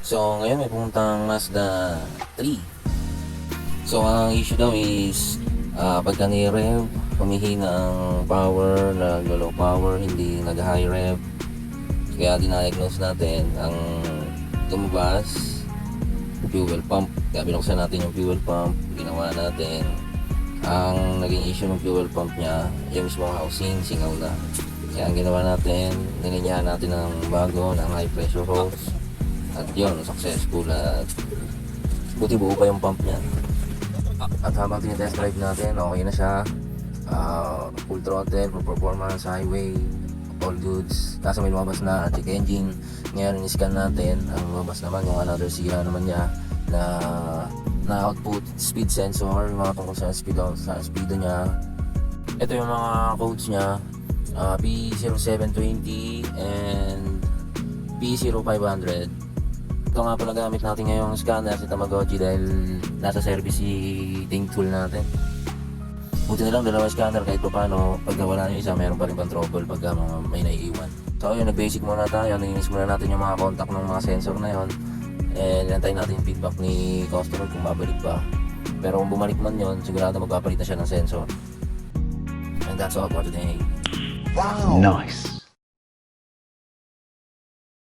So ngayon may pumuntang Mazda 3. So ang issue daw is pagka ni-rev, humihina ang power, nag-low power, hindi nag-high rev. Kaya diniagnose natin ang tumabas fuel pump. Kaya binuksan natin yung fuel pump, ginawa natin. Ang naging issue ng fuel pump niya, yung mismo housing, singaw na. Kaya ang ginawa natin, nilinyahan natin ng bago, ng high pressure hose. At yun, successful at buti buo pa yung pump niya. At habang tinitest drive natin, okay na siya. Full throttle, full performance, highway, all goods. Kaso may lumabas na check engine. Ngayon, in-scan natin. Ang lumabas naman yung another sira naman niya na output speed sensor, yung mga tungkol sa speed niya. Ito yung mga codes niya, P0720 and P0500. Ito nga pala gamit natin ngayong scanner si Tamagotchi dahil nasa service si Ting tool natin. Buti na lang dalawa scanner kahit pa paano pagka wala yung isa meron pa rin pang trouble pagka may naiiwan. So yun, nag-basic muna tayo, nilinis muna natin yung mga contact ng mga sensor na yun. And nantayin natin yung feedback ni customer kung babalik pa. Pero kung bumalik man yun, sigurado magpapalit na siya ng sensor. And that's all for today. Wow! Nice!